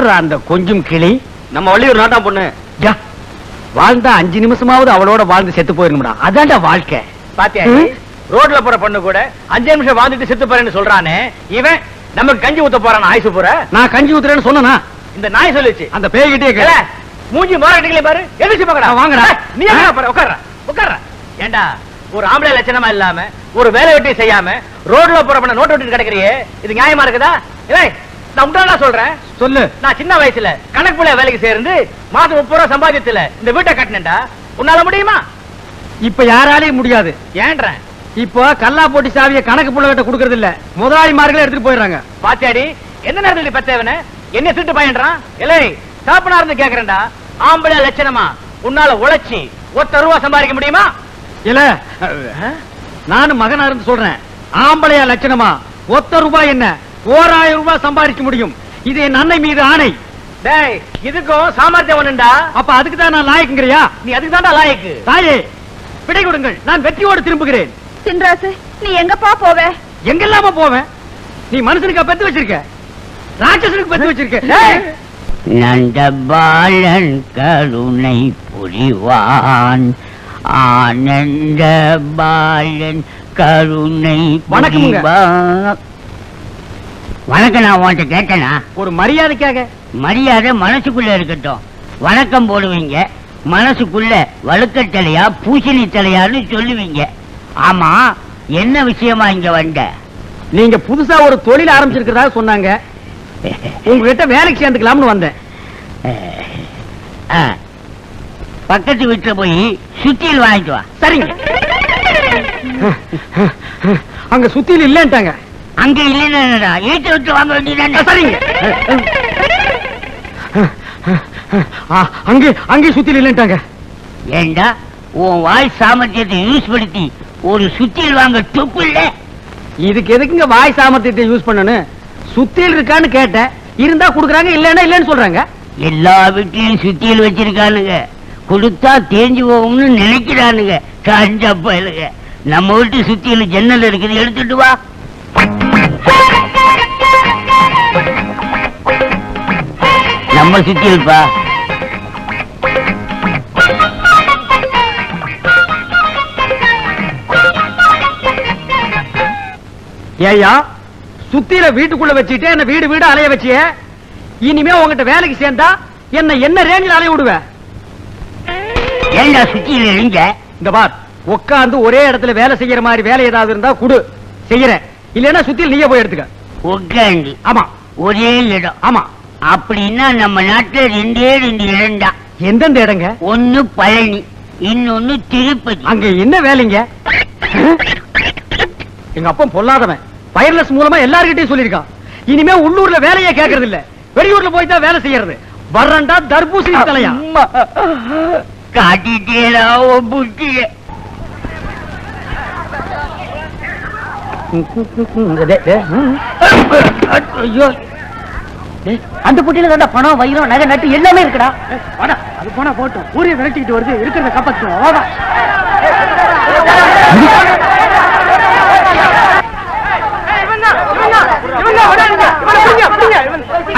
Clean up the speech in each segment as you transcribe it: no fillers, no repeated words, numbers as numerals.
யார் அந்த கொஞ்சம் கிளி? நம்ம வள்ளியூர் நாட்டா பொண்ணு. வாழ்ந்தா 5 நிமிஷமாவது அவளோட வாழ்ந்து செத்து போயிருந்தா அதான்டா வாழ்க்கை. பாத்தியா, ரோட்ல போற பொண்ணு கூட 5 நிமிஷம் வாழ்ந்துட்டு செத்து போறேன்னு சொல்றானே, இவன் நமக்கு கஞ்சி ஊத்த போறான் ஆயுசு போற. நான் கஞ்சி ஊத்துறேன்னு சொன்னா இந்த நாய் சொல்லுச்சு. அந்த பேய்கிட்டே கேள. மூஞ்சி மாறட்டிங்களே பாரு. எதிர்த்து பாக்கடா. வாங்கடா. நீ எங்க பாரு, உட்கார்ற உட்கார்ற. ஏண்டா ஒரு ஆம்பளை லட்சணமா இல்லாம ஒரு வேலை வெட்டி செய்யாம ரோட்ல போற பண்ண நோட்டு விட்டு கிடக்குறியே, இது நியாயமா இருக்குதா? ஏய், நான் உண்டானா சொல்றேன். சொல்லு. நான் சின்ன வயசுல கணக்கு பிள்ளை வேலைக்கு சேர்ந்து மாசம் 30 ரூபாய் சம்பாதியத்துல இந்த வீட்டை கட்டினேன்டா. உன்னால முடியுமா? இப்ப யாராலையும் முடியாது. ஏன்றேன்? இப்போ கல்லா போட்டி சாவிய கணக்கு புள்ள கிட்ட குடுக்கறது இல்ல, முதலாளிமார்களே எடுத்துட்டு போயிடுறாங்க. பாத்தியாடி, என்ன நேரத்துல பத்தவன என்ன திருட்டு பயன்றான்? இல்லை சாப்பனா இருந்து கேக்குறேன்டா, ஆம்பளை லட்சணமா உன்னால உழைச்சி 1 ரூபாய் சம்பாதிக்க முடியுமா? இல்ல, நானும் மகனா இருந்து சொல்றேன், ஆம்பளையா லட்சணமா 1 ரூபாய் என்ன 1000 ரூபாய் சம்பாதிக்க முடியும். இது என் அன்னை மீது ஆணை. டேய், இதுக்கும் சாமர்த்தியம் ஒண்ணுண்டா. அப்ப அதுக்கு தான் நான் லாயக்குங்கறியா? நீ அதுக்கு தான்டா லாயக்கு. தாயே, விடை கொடுங்கள், நான் வெற்றியோடு திரும்புகிறேன். சின்ராசு, நீ எங்கப்பா போவ? எங்கெல்லாம போவேன்? நீ மனுஷனுக்கு பெத்து வச்சிருக்க, ராட்சசனுக்கு பெத்து வச்சிருக்க. நந்தபாலன் கருணை புரிவான், ஆனந்த பாலன் கருணை புரிவான். வணக்கம். நான் உன்கிட்ட கேட்டனா? ஒரு மரியாதைக்காக. மரியாதை மனசுக்குள்ள இருக்கட்டும். வணக்கம் போடுவீங்க, மனசுக்குள்ள வழுக்கத்தலையா பூசணி தலையான்னு சொல்லுவீங்க. ஆமா, என்ன விஷயமா இங்க வந்த? நீங்க புதுசா ஒரு தொழில் ஆரம்பிச்சிருக்கிறதா சொன்னாங்க, உங்ககிட்ட வேலைக்கு சேர்ந்துக்கலாம்னு வந்தேன். பக்கத்து வீட்டுல போய் சுத்தியில் வாங்கிட்டு வா. சரிங்க. அங்க சுத்தியில் இல்லன்ட்டாங்க. அங்க இல்லைன்னா ஏற்ற விட்டு வாங்க வேண்டியது. சரிங்க. அங்கே சுத்தியில் இல்லன்ட்டாங்க. ஏண்டா உன் வாய் சாமர்த்தியத்தை யூஸ் படுத்தி ஒரு சுத்தியில் வாங்க துப்பு இல்ல? இதுக்கு எதுக்குங்க வாய் சாமர்த்தியத்தை யூஸ் பண்ணணும்? சுத்தியில் இருக்கான்னு கேட்டேன், இருந்தா குடுக்குறாங்க, இல்லன்னா இல்லன்னு சொல்றாங்க. எல்லா வீட்லயும் சுத்தியில் வச்சிருக்கானுங்க, கொடுத்தா தேஞ்சு போகும்னு நினைக்கிறானுங்க. காஞ்சப்பலுங்க. நம்ம வீட்டு சுத்தியில் ஜன்னல் இருக்குது, எடுத்துட்டு வா. நம்ம சுத்தியல்பா. ஏயா, சுத்தியில வீட்டுக்குள்ள வச்சுட்டு என்ன வீடு வீடு அலைய வச்சிய, இனிமே உங்ககிட்ட வேலைக்கு சேர்ந்தா என்ன ரேஞ்சில் அலைய விடுவ? ஏண்டா சுத்தியில எழுங்க? இந்த பார், உட்கார்ந்து ஒரே இடத்துல வேலை செய்யற மாதிரி வேலை ஏதாவது இருந்தா குடு, செய்யறேன். இல்லன்னா சுத்தியில் நீயே போய் எடுத்துக்க. உட்காந்து? ஆமா. ஒரே இடம்? ஆமா. அப்படின்னா நம்ம நாட்டுல 2 இடம் தான். எந்தெந்த இடங்க? ஒன்னு பழனி, இன்னொன்னு திருப்பதி. அங்க என்ன வேலைங்க? எங்க அப்பா பொல்லாதவன், வயர்லெஸ் மூலமா எல்லார்கிட்டையும் சொல்லிருக்கான், இனிமே உள்ளூர்ல வேலையே கேட்கறது இல்ல, வெளியூர்ல போய் தான் வேலை செய்யறது. வர்றண்டா தர்பூசணி தலையா. காட்டிட்டேடா புட்டிய. ஐயோ, அந்த புட்டியில தாண்டா பணம், வயிறம், நகை, நட்டு எல்லாமே இருக்குடா. அது போனா போட்டோம், ஊரையை விரட்டிக்கிட்டு வருது, இருக்கிறத காப்பாற்றுவோம்.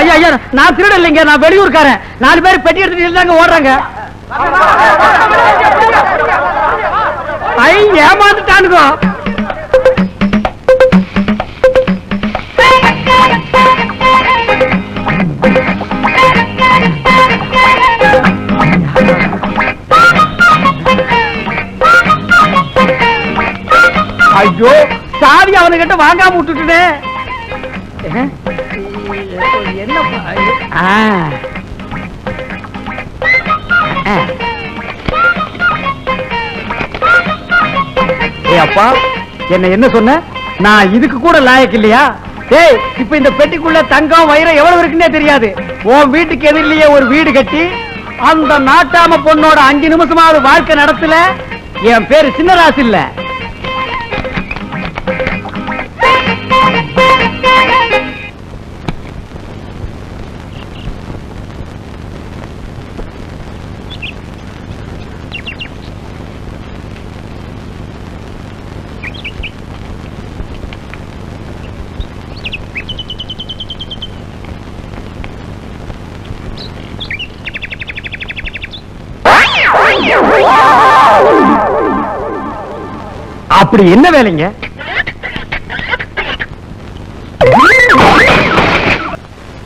ஐயா ஐயா, நான் திருட இல்லைங்க, நான் வெளியூர்காரன். 4 பேர் பெட்டி எடுத்துட்டு இருந்தாங்க, ஓடுறாங்க. ஐ, ஏமாந்துட்டானுங்க. ஐயோ, சாவி அவனுக்கிட்ட வாங்காம விட்டுட்டே. அப்பா, என்ன சொன்ன? நான் இதுக்கு கூட லாயக்கு இல்லையா? டேய், இப்ப இந்த பெட்டிக்குள்ள தங்கம் வைரம் எவ்வளவு இருக்குன்னே தெரியாது. உன் வீட்டுக்கு எதிரிலேயே ஒரு வீடு கட்டி அந்த நாட்டாம பொண்ணோட 5 நிமிஷமாவது வாழ்க்கை நடத்தல. என் பேரு சின்னராசு இல்ல. அப்படி என்ன வேலைங்க?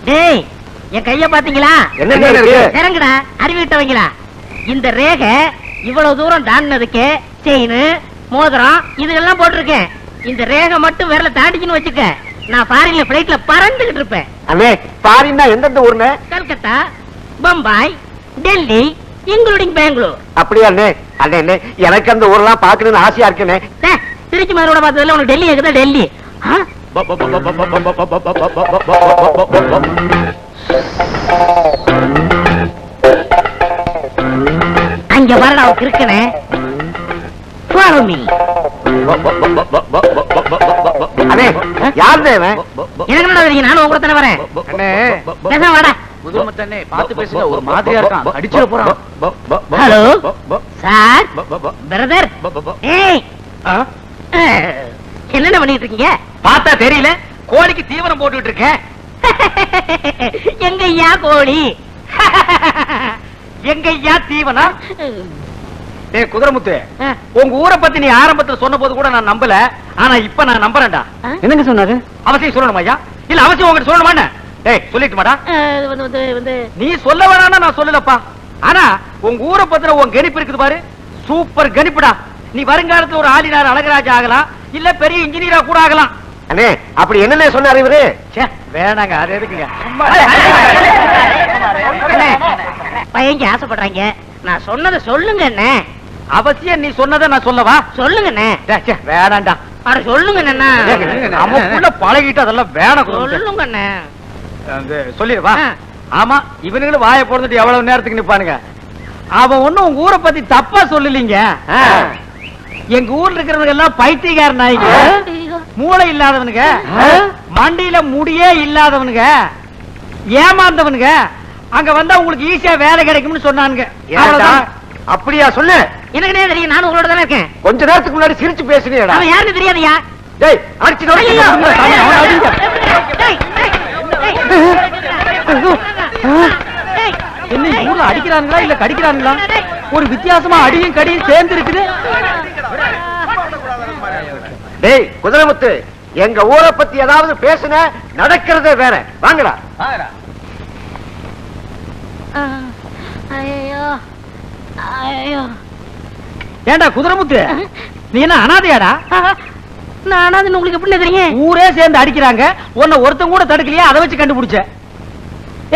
டேய், என் கைய பாத்தீங்களா? என்ன இருக்கு? இறங்குடா, அறிவிட்டவங்களா. இந்த ரேகை இவ்வளவு தூரம் தாண்டினதுக்கு செயின், மோதிரம் இதெல்லாம் போட்டிருக்கேன். இந்த ரேகை மட்டும் விரல தாண்டிச்சுன்னு வச்சுக்க, நான் ஃபாரின்ல பிளைட்ல பறந்துகிட்டு இருப்பேன். அண்ணே, ஃபாரின்னா எந்தெந்த ஊர்னே? கல்கத்தா, பம்பாய், டெல்லி, இன்க்ளூடிங் பெங்களூர். அப்படியா அண்ணே? அண்ணே, எனக்கு அந்த ஊர்லாம் பாக்கணும்னு ஆசையா இருக்குண்ணே. திருச்சி மதுரோட பார்த்ததுல உனக்கு டெல்லி இருக்குதா? டெல்லி அங்க வரடா இருக்குனே. Follow me. அண்ணே, யார் தேவன்? எனக்கு என்ன தெரியும்? நானும் உங்க கூட தானே வரேன். அண்ணே, பேசாம வாடா. புதுமத்தண்ணே பார்த்து பேசுங்க, ஒரு மாதிரியா இருக்கான், அடிச்சிட போறான். Hello sir, brother. ஏய், என்னென்ன பண்ணிட்டு இருக்கீங்க? பார்த்தா தெரியல, கோழிக்கு தீவனம் போட்டுட்டு இருக்கேன். எங்கய்யா கோழி? எங்கய்யா தீவனம்? டேய் குதிரமுத்து, உங்க ஊரை பத்தி நீ ஆரம்பத்துல சொன்ன போது கூட நான் நம்பல, ஆனா இப்ப நான் நம்புறேன்டா. என்னங்க சொன்னாரு? அவசியம் சொல்லணுமா ஐயா? இல்ல அவசியம் உங்ககிட்ட சொல்லணுமா? டேய் சொல்லிட்டு மாடா. நீ சொல்ல வேணாம்னா நான் சொல்லலப்பா, ஆனா உங்க ஊரை பத்தின உன் கணிப்பு இருக்குது பாரு, சூப்பர் கணிப்புடா. நீ வருங்காலத்துல ஒரு ஆளினார் அழகராஜா ஆகலாம், இல்ல பெரிய இன்ஜினியரா கூட ஆகலாம். அண்ணே, அப்படி என்னன்னு சொன்னாரு இவரு? வேணாங்க, அது எதுக்குங்க? பையங்க ஆசைப்படுறாங்க, நான் சொன்னதை சொல்லுங்க அண்ணே. அவசியம் நீ சொன்னதை நான் சொல்லவா? சொல்லுங்க அண்ணே. வேணாண்டா. அட சொல்லுங்க அண்ணா. நமக்குள்ள பழகிட்டு அதெல்லாம் வேணாம். சொல்லுங்க அண்ணே. சொல்லிடுவா. ஆமா, இவனுங்களும் வாயை போடுறதுட்டு எவ்வளவு நேரத்துக்கு நிப்பானுங்க. அவன் ஒண்ணும் உங்க ஊரை பத்தி தப்பா சொல்லலீங்க. எங்க ஊர்ல இருக்கிறவங்க எல்லாம் பைத்தியக்கார நாய்ங்க, மூளை இல்லாதவனுங்க, மண்டியில முடியே இல்லாதவனுங்க, ஏமாந்தவனுங்க. அங்க வந்தா உங்களுக்கு ஈஸியா வேலை கிடைக்கும்னு சொன்னானுங்க. அப்படியா? சொல்லு. எனக்கு என்ன தெரியும்? நானும் உங்களோட தானே இருக்கேன். கொஞ்ச நேரத்துக்கு முன்னாடி சிரிச்சு பேசுனீடா. அவன் யாருன்னு தெரியாதையா? டேய், அடிச்சு என்ன ஊர்ல அடிக்கிறானுங்களா இல்ல கடிக்கிறானுங்களா? ஒரு வித்தியாசமா அடியும் கடியும் சேர்ந்து இருக்குது. டேய் குதிரமுத்து, எங்க ஊரை பத்தி ஏதாவது பேசுன, நடக்கிறதே வேற. வாங்கடா. ஐயோ ஐயோ. ஏண்டா குதிரமுத்து, நீ என்ன அனாதையாடா? நான் அனாதைன்னு உங்களுக்கு எப்படி தெரியும்? ஊரே சேர்ந்து அடிக்கிறாங்க, உன்னை ஒருத்தன் கூட தடுக்கலையா? அதை வச்சு கண்டுபிடிச்ச.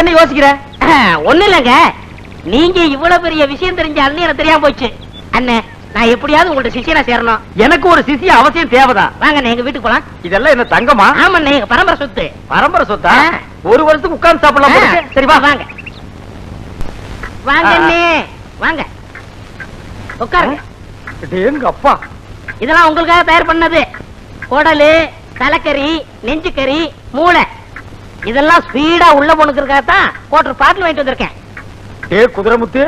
என்ன யோசிக்கிற? ஒண்ணு இல்லங்க, நீங்க இவ்வளவு பெரிய விஷயம் தெரிஞ்சாலும் எனக்கு தெரியாம போச்சு. அண்ணே, நான் எப்படியாவது உங்கள்ட்ட சிஷியனா சேரணும். எனக்கு ஒரு சிசிய அவசியம் தேவைதான். வாங்க எங்க வீட்டுக்கு போலாம். இதெல்லாம் என்ன தங்கமா? ஆமாண்ணே, எங்க பரம்பரை சொத்து. பரம்பரை சொத்தா? ஒரு வருஷத்துக்கு உட்கார்ந்து சாப்பிடலாம் போல இருக்கு. சரி வா. வாங்க வாங்க அண்ணே, வாங்க உட்காருங்க. எங்க அப்பா, இதெல்லாம் உங்களுக்காக தயார் பண்ணது. குடலு, தலைக்கறி, நெஞ்சுக்கறி, மூளை, இதெல்லாம் ஸ்பீடா உள்ள போனுக்கிறதுக்காகத்தான் கோட்டர் பாட்டில் வாங்கிட்டு வந்திருக்கேன். குதிரமுத்து,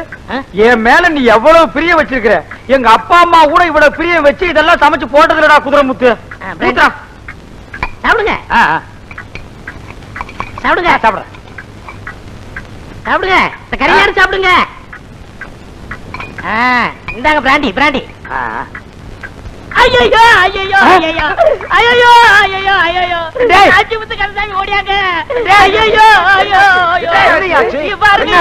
என் மேல நீ எவ்வளவு பிரியம் வச்சிருக்கிற. எங்க அப்பா அம்மா கூட இவ்வளவு பிரியம் வச்சு இதெல்லாம் சமைச்சு போட்டதுலடா குதிரமுத்து. சாப்பிடுங்க சாப்பிடுங்க சாப்பிடுறேன். சாப்பிடுங்க, இந்த கறியாரு சாப்பிடுங்க. இந்தாங்க பிராண்டி பிராண்டி. ஐயோ ஐயோ ஐயோ ஐயோ ஐயோ ஐயோ, ஆச்சிமுத்து கருசாமி ஓடியாங்க. ஐயோ ஐயோ ஐயோ, பாருங்க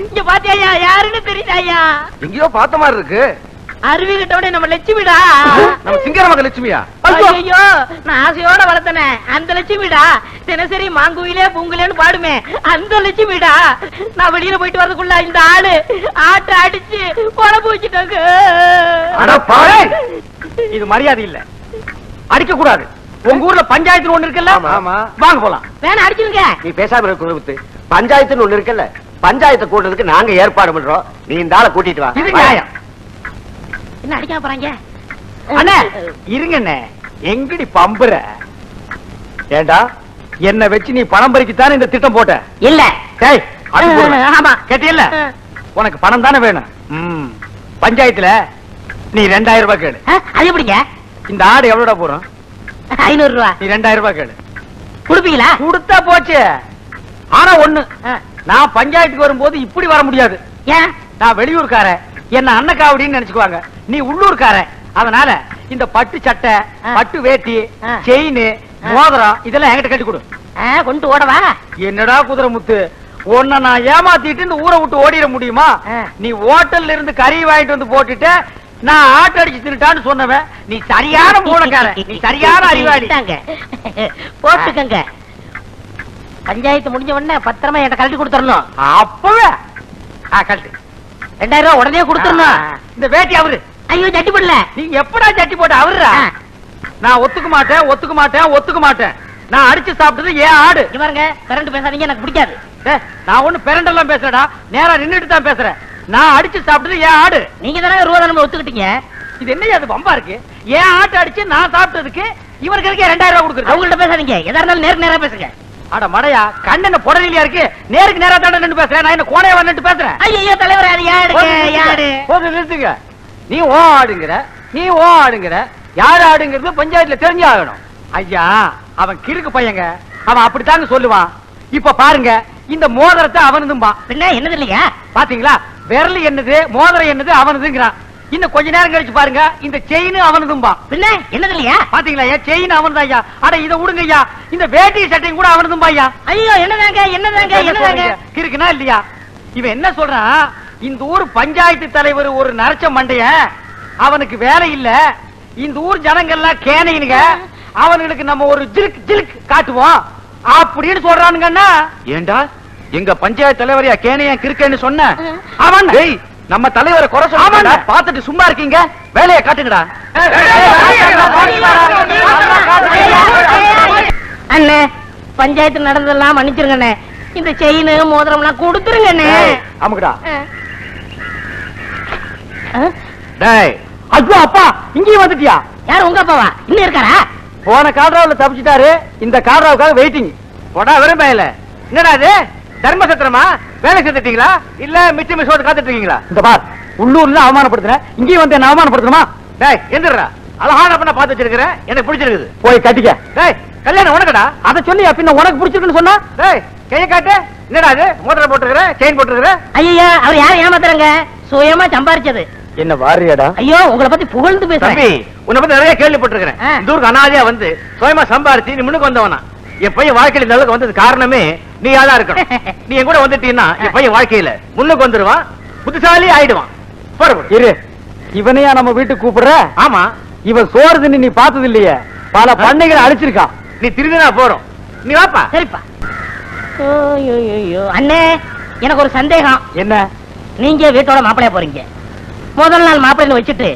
இங்க பாத்தியா? யாருன்னு தெரியுதாயா? எங்கேயோ பார்த்த மாதிரி இருக்கு. அருவி கிட்டோட நம்ம லட்சுமிடா. நம்ம சிங்கரமக லட்சுமியா? ஐயோ, நான் ஆசையோட வளர்த்தனே அந்த லட்சுமிடா. தினசரி மாங்குயிலே பூங்குலேன்னு பாடுமே அந்த லட்சுமிடா. நான் வெளியில போயிட்டு வரதுக்குள்ள இந்த ஆளு ஆட்டை அடிச்சு குழம்பு வச்சுட்டாங்க. இது மரியாதை இல்ல, அடிக்க கூடாது. உங்க ஊர்ல பஞ்சாயத்து ஒண்ணு இருக்குல்ல? வாங்க போலாம். வேணா அடிச்சுங்க. நீ பேசாம இருக்க குடும்பத்து. பஞ்சாயத்துன்னு ஒண்ணு இருக்குல்ல, பஞ்சாயத்தை கூட்டுறதுக்கு நாங்க ஏற்பாடு பண்றோம். நீ இந்த ஆளை கூட்டிட்டு வா. இது நியாயம். என்ன அடிக்காம போறாங்க? அண்ணே இருங்க அண்ணே, எங்கடி பம்புற? ஏண்டா, என்ன வச்சு நீ பணம் பறிக்கத்தானே இந்த திட்டம் போட்ட? இல்ல. டேய், ஆமா கேட்டியல்ல, உனக்கு பணம் தானே வேணும். பஞ்சாயத்துல நீ 2000 ரூபாய் கேளு. அது எப்படிங்க? இந்த ஆடு எவ்வளோடா போறோம்? 500 ரூபாய். நீ 2000 ரூபாய் கேளு. கொடுப்பீங்களா? கொடுத்தா போச்சு. ஆனா ஒண்ணு, நான் பஞ்சாயத்துக்கு வரும்போது இப்படி வர முடியாது. ஏன்? நான் வெளியூர்காரன், என்ன அன்னக்காவடின்னு நினைச்சுக்குவாங்க. நீ உள்ளூர்காரன். அதனால இந்த பட்டு சட்டை, பட்டு வேட்டி, செயின், மோதிரம் இதெல்லாம் என்கிட்ட கட்டி கொடு. கொண்டு ஓடவா? என்னடா குதிரை முத்து, உன்னை நான் ஏமாத்திட்டு இந்த ஊரை விட்டு ஓடிட முடியுமா? நீ ஹோட்டல்ல இருந்து கறி வாங்கிட்டு வந்து போட்டுட்டு நான் ஆட்ட அடிச்சு தின்னுட்டான்னு சொன்னவன் நீ சரியான மூலக்காரன், நீ சரியான அறிவாளி. போட்டுக்கங்க. பஞ்சாயத்து முடிஞ்ச உடனே பத்திரமா என்கிட்ட கழட்டி கொடுத்துடணும். அப்பவே கழட்டு. 2000 ரூபாய் உடனே கொடுத்துடணும். இந்த வேட்டி அவரு. ஐயோ சட்டி போடல. நீ எப்படா சட்டி போட்ட அவருடா. நான் ஒத்துக்க மாட்டேன், ஒத்துக்க மாட்டேன், ஒத்துக்க மாட்டேன். நான் அடிச்சு சாப்பிட்டது ஏன் ஆடு. பாருங்க, கரண்ட் பேசாதீங்க, எனக்கு பிடிக்காது. நான் ஒண்ணு பெரண்டெல்லாம் பேசுறேடா, நேரா நின்னுட்டு தான் பேசுறேன். நான் அடிச்சு சாப்பிட்டது ஏன் ஆடு. நீங்க தானே ரூபா நம்ம ஒத்துக்கிட்டீங்க. இது என்ன அது பம்பா இருக்கு? ஏன் ஆட்டு அடிச்சு நான் சாப்பிட்டதுக்கு இவருக்கு 2000 ரூபாய் கொடுக்குறது. அவங்கள்ட்ட பேசாதீங்க, எதா இருந்தாலும் நேருக்கு நேரா பேசுங்க. அட மடையா, கண்ணன புடலியா இருக்கு. நேருக்கு நேரா தான் நின்னு பேசுறேன். நான் என்ன கோணையா வந்துட்டு பேசுறேன். ஐயோ தலைவர், அது யாரு? போது நிறுத்துங்க. நீ ஓ ஆடுங்கிற, நீ ஓ ஆடுங்கிற. யார் ஆடுங்கிறது பஞ்சாயத்துல தெரிஞ்சு ஆகணும். ஐயா, அவன் கிறுக்கு பையங்க, அவன் அப்படித்தாங்க சொல்லுவான். இப்ப பாருங்க, இந்த மோதிரத்தை அவனதும்பா. பின்ன என்னது இல்லையா? பாத்தீங்களா, விரல் என்னது மோதிரம் என்னது அவனதுங்கிறான். இன்னும் கொஞ்ச நேரம் கழிச்சு பாருங்க, இந்த செயின் அவனதும்பா. பின்ன என்னது இல்லையா? பாத்தீங்களா, ஏன் செயின் அவனதான் ஐயா. அட இதை விடுங்க ஐயா, இந்த வேட்டி சட்டையும் கூட அவனதும்பா ஐயா. ஐயோ என்னதாங்க என்னதாங்க என்னதாங்க கிறுக்குனா இல்லையா? இவன் என்ன சொல்றான், இந்த ஊர் பஞ்சாயத்து தலைவர் ஒரு நரச்ச மண்டைய, அவனுக்கு வேலை இல்ல, இந்த ஊர் ஜனங்கள்லாம் கேனையினுங்க, அவனுக்கு நம்ம ஒரு ஜிலுக் ஜிலுக் காட்டுவோம் அப்படின்னு சொல்றானுங்கன்னா. ஏண்டா எங்க பஞ்சாயத்து தலைவரையா கேனையா கிறுக்கன்னு சொன்ன? அவன் நம்ம தலைவரை குறை சொல்ல பாத்துட்டு சும்மா இருக்கீங்க, வேலையை காட்டுங்கடா. அண்ணே, பஞ்சாயத்து நடந்ததெல்லாம் மன்னிச்சிருங்கண்ணே. இந்த செயின் மோதிரம் எல்லாம் கொடுத்துருங்கண்ணே. அமுக்குடா. ஐயோ அப்பா, இங்கேயும் வந்துட்டியா? யார் உங்க அப்பாவா? இன்னும் இருக்காரா? போன காட்ராவுல தப்பிச்சிட்டாரு, இந்த காட்ராவுக்காக வெயிட்டிங். போடா விரும்பல. என்னடா இது தர்ம சத்திரமா? வேலை செஞ்சுட்டீங்களா இல்ல மிச்ச மிஷோடு காத்துட்டு இருக்கீங்களா? இந்த பார், உள்ளூர்ல அவமானப்படுத்துற, இங்கேயும் வந்து என்ன அவமானப்படுத்தணுமா? டேய் எந்திரா, அழகான பண்ண பாத்து வச்சிருக்கிற, எனக்கு பிடிச்சிருக்குது, போய் கட்டிக்க. டேய் கல்யாணம் உனக்குடா, அத சொல்லி பின்ன உனக்கு பிடிச்சிருக்குன்னு சொன்னா? டேய் கையை காட்டு. என்னடா இது மோதிரம் போட்டுருக்கிற, செயின் போட்டுருக்கிற? ஐயா, அவர் யார் ஏமாத்துறாங்க? சுயமா சம்பாரிச்சது. என்ன வாரியடா? ஐயோ, உங்களை பத்தி புகழ்ந்து பேசுறேன். உன்னை பத்தி நிறைய கேள்விப்பட்டிருக்கிறேன். இந்த ஊருக்கு அனாதையா வந்து சுயமா சம்பாரிச்சு நீ முன்னுக்கு வந்தவனா. என் பையன் வாழ்க்கையில இந்த அளவுக்கு வந்தது காரணமே நீ யாரா இருக்கணும். நீ என் கூட வந்துட்டீன்னா என் பையன் வாழ்க்கையில முன்னுக்கு வந்துருவான், புத்திசாலி ஆயிடுவான். இரு, இவனையா நம்ம வீட்டுக்கு கூப்பிடுற? ஆமா, இவன் சோறு தின்னு நீ பார்த்தது இல்லையே, பல பண்ணைகளை அழிச்சிருக்கான். நீ திரும்பினா போறோம், நீ வாப்பா. சரிப்பா. அண்ணே, எனக்கு ஒரு சந்தேகம். என்ன? நீங்க வீட்டோட மாப்பிளைய போறீங்க, முதல் நாள் மாப்பிள்ளைன்னு வச்சுட்டு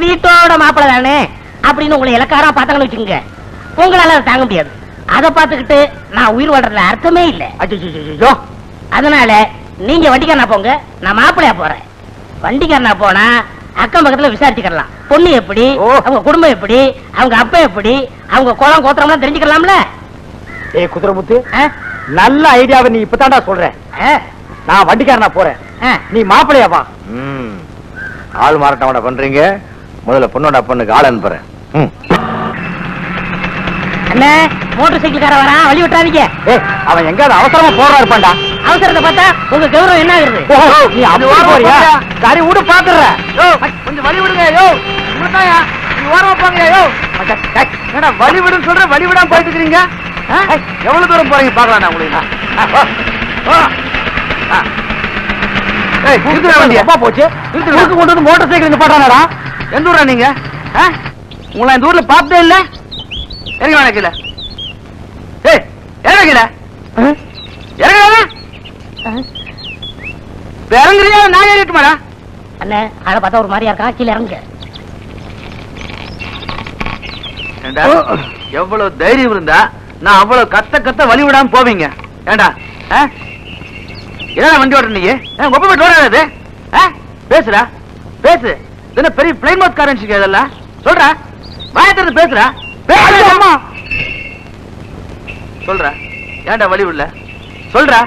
வீட்டோட மாப்பிள்ளை தானே அப்படின்னு உங்களை இலக்காரா பார்த்தாங்கன்னு வச்சுக்கோங்க, உங்களால அதை தாங்க முடியாது. அதை பார்த்துக்கிட்டு நான் உயிர் வாழ்றதுல அர்த்தமே இல்லை. அதனால நீங்க வண்டிக்காரனா போங்க, நான் மாப்பிள்ளையா போறேன். வண்டிக்காரனா போனா அக்கம் பக்கத்துல விசாரிச்சுக்கலாம், பொண்ணு எப்படி, அவங்க குடும்பம் எப்படி, அவங்க அப்பா எப்படி, அவங்க குளம் கோத்திரம்லாம் தெரிஞ்சுக்கலாம்ல. ஏய் குதிரைமுத்து, நல்ல ஐடியாவை நீ இப்பதான்டா சொல்ற. நான் வண்டிக்காரனா போறேன், நீ மாப்பிள்ளையா வா. ஆள் மாறாட்டம் பண்றீங்க, முதல்ல பொண்ணோட பொண்ணுக்கு ஆள் அனுப்புறேன். அண்ணே, மோட்டார் சைக்கிள்கார வரான், வழி விட்டாதீங்க. அவன் எங்காவது அவசரமா போறா இருப்பான்டா. அவசரத்தை பார்த்தா உங்க கௌரவம் என்ன ஆகுது? நீ அப்படி போறியா? சரி விடு, பாத்துற. கொஞ்சம் வழி விடுங்க. யோ உங்கதாயா, நீ ஓரமா போங்க. யோ என்னடா வழி விடுன்னு சொல்ற, வழி விடாம போயிட்டு இருக்கீங்க. எவ்வளவு தூரம் போறீங்க பாக்கலாம் நான் உங்களுக்கு. அப்பா போச்சு, கொண்டு வந்து மோட்டார் சைக்கிள் பாட்டானடா. எந்த ஊரா நீங்க? உங்களை இந்த ஊர்ல பார்த்தே இல்ல. இறங்க வேணாக்கல, இறங்கல, இறங்குறியா? நான் ஏறிட்டுமாடா. அண்ணே, ஆளை பார்த்தா ஒரு மாதிரியா இருக்கா, கீழே இறங்க. எவ்வளவு தைரியம் இருந்தா நான் அவ்வளவு கத்த வழி விடாம போவீங்க? ஏண்டா என்ன வண்டி ஓடுற நீ? ஒப்ப போட்டு ஓடாது. பேசுறா, பேசு. என்ன பெரிய பிளைன் மவுத் காரன் இதெல்லாம் சொல்ற, வாயத்திறது பேசுறா. சொல்ற, ஏண்டா வழி விடல சொல்றா.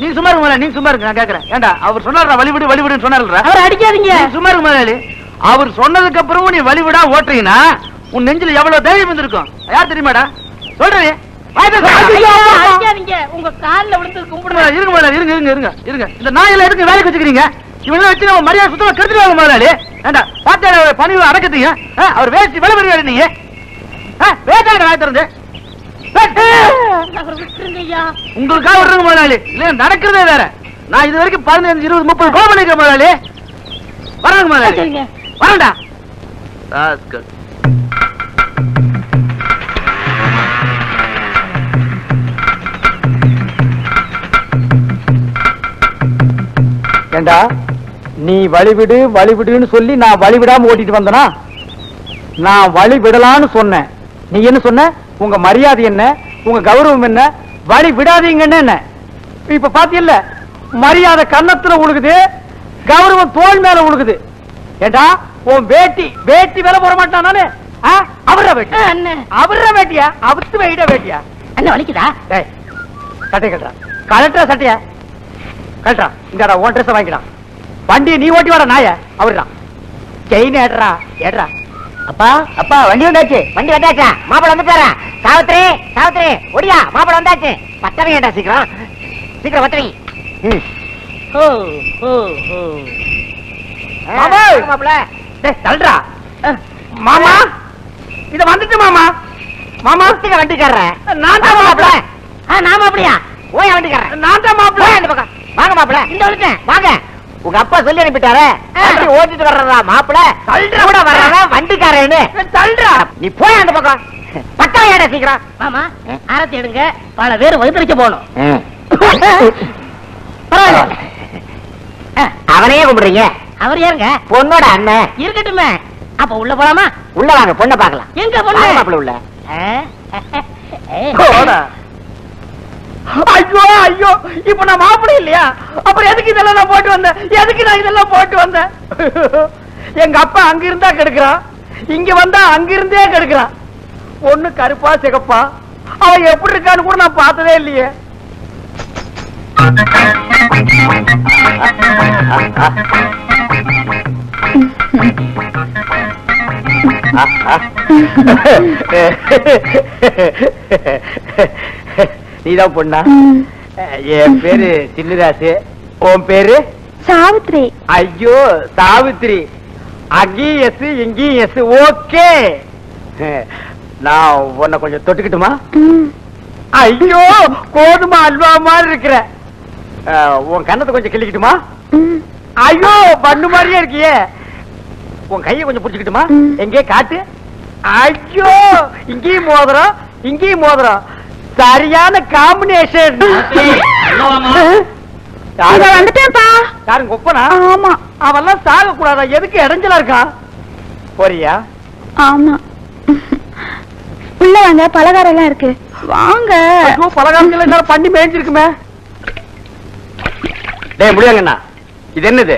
நீ சும்மா இருக்க, நீ சும்மா இருக்கு, நான் கேக்குறேன். ஏண்டா அவர் சொன்னாரா வழி விடு, வழி விடுன்னு சொன்னாரா? அவர் அடிக்காதீங்க, சும்மா இருக்க முதலாளி. அவர் சொன்னதுக்கு அப்புறம் நீ வழி விடா ஓட்டுறீங்கன்னா உன் நெஞ்சில எவ்வளவு தைரியம் வந்திருக்கும் யார் தெரியுமாடா? சொல்றே. அடிக்காதீங்க, உங்க கால்ல விழுந்து கும்பிடுங்க. இருங்க முதலாளி, இருங்க. இந்த நாயெல்லாம் எதுக்கு வேலைக்கு வச்சுக்கிறீங்க? இவங்க வச்சு நம்ம மரியாதை சுத்தமா கெடுத்துருவாங்க முதலாளி. ஏண்டா பாத்தியா பணிவு அடக்கத்தீங்க? அவர் வேஸ்ட் விலை பெறுவாரு நீங்க. வேட்டாங்க வாய் திறந்து. அவரை விட்டுருங்க ஐயா. உங்களுக்காக விடுறங்க முதலாளி. இல்ல நடக்கிறதே வேற. நான் இது வரைக்கும் 15, 20, 30 கோல் பண்ணிருக்கேன் முதலாளி. வரங்க முதலாளி. சரிங்க. வரண்டா. ஏண்டா நீ வழிவிடுன்னு சொல்லி நான் வழிவிடாம ஓட்டிட்டு வந்தனா? நான் வழி விடலான்னு சொன்னேன். நீ என்ன சொன்ன? உங்க மரியாதை என்ன, உங்க கௌரவம் என்ன, வழி விடாதீங்கன்னு என்ன? இப்ப பாத்தியல்ல, மரியாதை கன்னத்துல உழுகுது, கௌரவம் தோல் மேல உழுகுது. ஏண்டா உன் வேட்டி வேலை போட மாட்டான் நானு? அவர வேட்டி, அவர வேட்டியா? அவுத்து வைட வேட்டியா? என்ன வலிக்குதா? சட்டை கட்டுறா, கலெக்டரா சட்டையா கலெக்டரா? இங்கடா உன் ட்ரெஸ் வாங்கிடா. வண்டியை நீ ஓட்டி வர நாய அவருதான். செயின் ஏடுறா. அப்பா வண்டி வந்தாச்சு. மாப்பிள வந்துட்டாரா? சாவித்திரி ஒடியா, மாப்பிள வந்தாச்சு. பத்தவங்க சீக்கிரம் பத்தவங்க. தள்ளுறா மாமா. இத வந்துட்டு மாமா. வண்டிக்கார நான் தான் மாப்பிள. நாம அப்படியா? ஓயா வண்டிக்கார நான் தான் மாப்பிள. அந்த பக்கம் வாங்க மாப்பிள. இந்த வந்துட்டேன் வாங்க. உங்க அப்பா சொல்லி அனுப்பிட்டாரு ஓட்டிட்டு வர்றதா மாப்பிள, கூட வர்றதா வண்டிக்காரன்னு. தள்ளுறா. நீ போய் அந்த பக்கம் பக்கம் ஏட சீக்கிரம். மாமா ஆரத்தி எடுங்க, பல பேர் வகுத்தரிக்க போகணும். அவனையே கும்பிடுறீங்க? அவர் யாருங்க? பொண்ணோட அண்ணன். இருக்கட்டுமே. அப்ப உள்ள போலாமா? உள்ள வாங்க, பொண்ணை பார்க்கலாம். எங்க பொண்ணு? மாப்பிள உள்ள. ஐயோ இப்ப நான் மாப்பிள இல்லையா? அப்புறம் எதுக்கு இதெல்லாம் நான் போட்டு வந்தேன்? எங்க அப்பா அங்க இருந்தா கெடுக்கிறான், இங்க வந்தா அங்க இருந்தே கெடுக்கிறான். பொண்ணு கருப்பா சிகப்பா, அவன் எப்படி இருக்கான்னு கூட நான் பார்த்ததே இல்லையே. நீதான் பொண்ணா? என் பேரு சின்னராசு. உன் பேரு? சாவித்ரி. ஐயோ சாவித்ரி, அங்கேயும் எஸ் இங்கேயும் எஸ். ஓகே, நான் உன்னை கொஞ்சம் தொட்டுக்கிட்டுமா? ஐயோ கோதுமை அல்வா மாதிரி இருக்கிற. உன் கண்ணத்தை கொஞ்சம் கிள்ளிக்கிட்டுமா? ஐயோ பண்ணு மாதிரியே இருக்கியே. உன் கையை கொஞ்சம் புடிச்சுக்கிட்டுமா? எங்கே காட்டு. ஐயோ இங்கேயும் மோதிரம் இங்கேயும் மோதிரம், சரியான காம்பினேஷன். வந்துட்டேன்ப்பா. யாரும் கொப்பனா? ஆமா. அவெல்லாம் சாக கூடாதா? எதுக்கு இடைஞ்சலா இருக்கா? போறியா? ஆமா. உள்ள வாங்க, பலகாரம் எல்லாம் இருக்கு. வாங்க. பலகாரங்கள் என்ன பண்ணி மேய்ஞ்சிருக்குமே. டேய் முடியாங்கண்ணா, இது என்னது?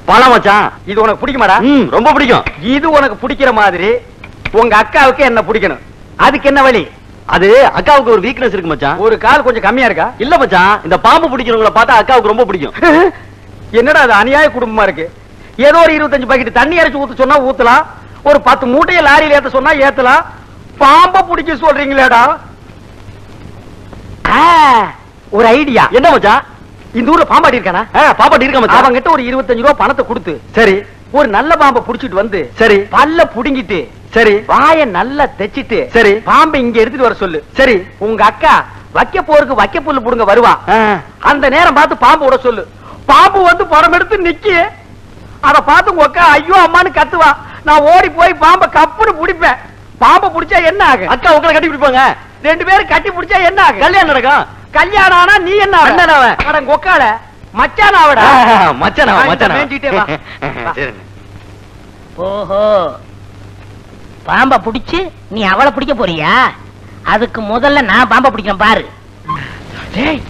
பழம் மச்சான். இது உனக்கு பிடிக்குமாடா? ரொம்ப பிடிக்கும். இது உனக்கு பிடிக்கிற மாதிரி உங்க அக்காவுக்கு என்ன பிடிக்கணும். அதுக்கு என்ன வழி? அது அக்காவுக்கு ஒரு வீக்னஸ் இருக்கு மச்சான். ஒரு கால் கொஞ்சம் கம்மியா இருக்கா? இல்ல மச்சான், இந்த பாம்பு பிடிக்கிறவங்கள பார்த்தா அக்காவுக்கு ரொம்ப பிடிக்கும். என்னடா அது அநியாய குடும்பமா இருக்கு. ஏதோ ஒரு 25 பாக்கெட் தண்ணி அரைச்சு ஊத்த சொன்னா ஊத்தலாம், ஒரு 10 மூட்டையை லாரியில ஏத்த சொன்னா ஏத்தலாம். பாம்ப பிடிக்க சொல்றீங்களேடா. ஒரு ஐடியா. என்ன மச்சான்? இந்த ஊர்ல பாம்பாட்டி இருக்கானா? பாப்பாட்டி இருக்க மச்சான். அவங்கிட்ட ஒரு 25 ரூபாய் பணத்தை கொடுத்து சரி ஒரு நல்ல பாம்பை புடிச்சிட்டு வந்து சரி பல்ல புடுங்கிட்டு சரி வாய நல்லா தெச்சிட்டு சரி பாம்பை இங்க எடுத்துட்டு வர சொல்லு. சரி உங்க அக்கா வைக்க போருக்கு வைக்க புல்லு புடுங்க வருவா. அந்த நேரம் பார்த்து பாம்பு விட சொல்லு. பாம்பு வந்து படம் எடுத்து நிக்கி. அத பார்த்து உங்க அக்கா ஐயோ அம்மான்னு கத்துவா. நான் ஓடி போய் பாம்பை கப்புன்னு பிடிப்பேன். பாம்பை பிடிச்சா என்ன ஆகும்? அக்கா உங்களை கட்டி பிடிப்பாங்க. 2 பேரும் கட்டி பிடிச்சா என்ன ஆகும்? கல்யாணம் நடக்கும். கல்யாணம் ஆனா நீ என்ன அட கொக்கால மச்சான் ஆவடா. மச்சானா மச்சானா. மேஞ்சிட்டே வா. சரி. ஓஹோ, பாம்ப பிடிச்சு நீ அவளை பிடிக்க போறியா? அதுக்கு முதல்ல நான் பாம்ப பிடிக்கிறேன் பாரு. டேய்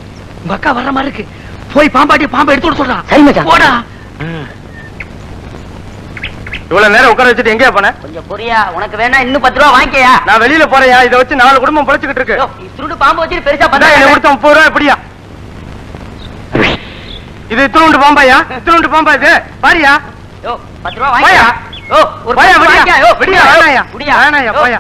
உங்க அக்கா வர்ற மாதிரி இருக்கு. போய் பாம்பாட்டி பாம்பை எடுத்து சொல்றான். சரி மச்சான். போடா. இவ்வளவு நேரம் உட்கார வச்சுட்டு எங்கயா போன? கொஞ்சம் புரியா, உனக்கு வேணா இன்னும் 10 ரூபா வாங்கிக்கயா? நான் வெளியில போறேயா, இதை வச்சு 4 குடும்பம் பொழைச்சுக்கிட்டு இருக்கு. இத்துண்டு பாம்பு வச்சு பெருசா என்ன கொடுத்த 30 ரூபாய் எப்படியா? இது இத்துண்டு பாம்பாயா? இத்துண்டு பாம்பா இது பாரியா? 10 ரூபா வாங்கியா? ஒரு போயா வாங்கியா? விடியா வேணாயா விடியா வேணாயா போயா.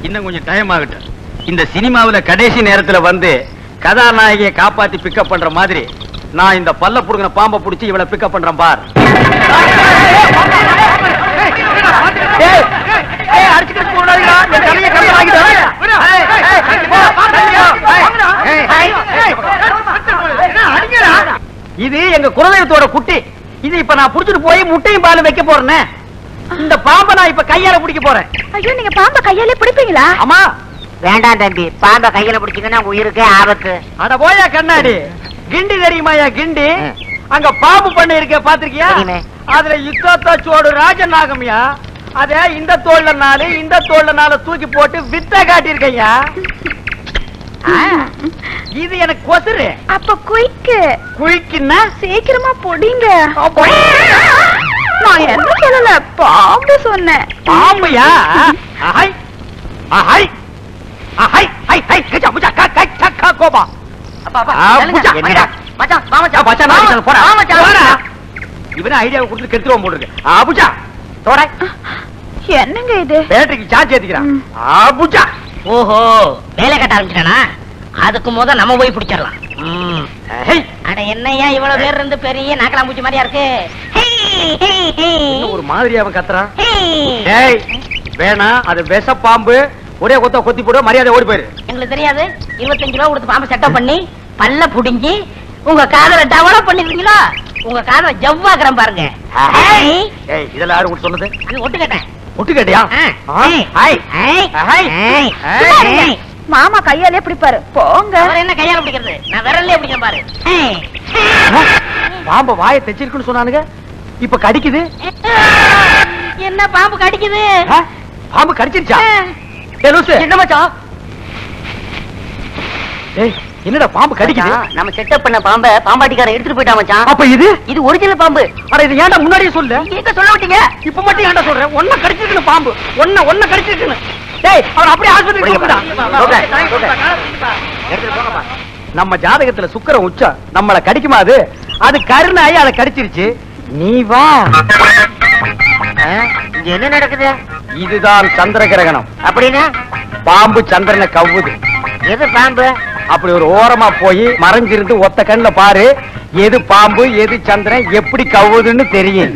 இன்னும் கொஞ்சம் டைம் ஆகட்டும். இந்த சினிமாவுல கடைசி நேரத்துல வந்து கதாநாயகியை காப்பாத்தி பிக்கப் பண்ற மாதிரி நான் இந்த பல்ல புடுங்கின பாம்பை புடிச்சு இவளை பிக்கப் பண்றேன் பார். இது எங்க குலதெய்வத்தோட குட்டி. இது இப்ப நான் புடிச்சிட்டு போய் முட்டையும் பாலும் வைக்க போறேன். இந்த பாம்பை நான் இப்ப கையால பிடிக்க போறேன். ஐயோ நீங்க பாம்பை கையாலே பிடிப்பீங்களா? ஆமா. வேண்டாம் தம்பி, பாம்பை கையில பிடிச்சிங்கன்னா உயிருக்கே ஆபத்து. அட போயா கண்ணாடி, கிண்டி தெரியுமாயா கிண்டி? அங்க பாம்பு பண்ண இருக்க பாத்திருக்கியா? தெரியுமே. அதுல யுத்தத்தோடு ராஜநாகம்யா. அத இந்த தோல்ல நாலு இந்த தோல்ல நாலு தூக்கி போட்டு வித்த காட்டியிருக்கையா. இது எனக்கு கொசுரு. அப்ப குயிக்கு குயிக்குன்னா சீக்கிரமா பொடிங்க. நான் என்ன சொல்லல, பாம்பு சொன்னேன். பாம்புயா? அஹை அஹை அஹை ஹை ஹை கச்சா புச்சா கா கா கா கா கோபா. என்னடா மச்சான், வா மச்சான். மச்சான் நான் போடா. வா மச்சான். போடா. இவனே ஐடியாவை கொடுத்து கெடுத்துருவோம் போல இருக்கு. ஆபுச்சா தோடா. என்னங்க இது? பேட்டரிக்கு சார்ஜ் ஏத்திக்கிறான். ம். ஆபுச்சா. ஓஹோ, வேலை கட்ட ஆரம்பிச்சிட்டானா? அதுக்கு முத நம்ம போய் பிடிச்சிடலாம். ஹை அட என்னையா இவ்வளவு பேர் இருந்து பெரிய நாக்கலாம் பூச்சி மாதிரியா இருக்கு? ஹே, ஹே, ஹே. இன்னும் ஒரு மாதிரி அவன் கத்துறான். ஹே. ஏய் வேணாம், அது விஷ பாம்பு. ஒரே கொத்த கொத்தி போடு, மரியாதை ஓடி போயிரு. எங்களுக்கு தெரியாது. 25 ரூபா கொடுத்து பாம்பு செட்டப் பண்ணி பல்ல புடுங்கி உங்க காதல டெவலப் பண்ணிருக்கீங்களா? உங்க காதல ஜவ்வாக்குறேன் பாருங்க. ஹே. ஏய் இதெல்லாம் யாரு உன்கிட்ட சொன்னது? அது ஒட்டு கேட்டேன். ஒட்டு கேட்டியா? ஹை ஹை ஹை சும்மா இருங்க. மாமா கையாலே பிடிப்பாரு, போங்க. அவர் என்ன கையால பிடிக்கிறது? நான் விரல்லே பிடிக்கிறேன் பாரு. ஹே. பாம்பு வாயை தைச்சிருக்குன்னு சொன்னானுங்க. இப்ப கடிக்குது. என்ன பாம்பு கடிக்குது? ஆ? பாம்பு கடிச்சிருச்சா? ஏய் லூசு. என்ன மச்சான்? ஏய் என்னடா பாம்பு கடிக்குது? நம்ம செட்டப் பண்ண பாம்பை பாம்பாட்டிக்காரன் எடுத்துட்டு போயிட்டான் மச்சான். அப்ப இது இது ஒரிஜினல் பாம்பு. அட இது ஏன்டா முன்னாடியே சொல்ல? நீங்க சொல்ல விட்டீங்க. இப்ப மட்டும் ஏன்டா சொல்ற? ஒண்ணு கடிச்சிருக்குன்னு பாம்பு. ஒண்ணு கடிச்சிருக்குன்னு. டேய் அவன் அப்படியே ஆஸ்பத்திரிக்கு கூப்பிடா. நம்ம ஜாதகத்துல சுக்கிரன் உச்சம். நம்மள கடிக்குமா அது? அது கருணாயி அதை கடிச்சிருச்சு. நீ வா. இங்க என்ன நடக்குது? இதுதான் சந்திர கிரகணம். அப்படின்னா பாம்பு சந்திரனை கவ்வுது. எது பாம்பு? அப்படி ஒரு ஓரமா போய் மறைஞ்சிருந்து ஒத்த கண்ணுல பாரு. எது பாம்பு எது சந்திரன் எப்படி கவ்வுதுன்னு தெரியும்.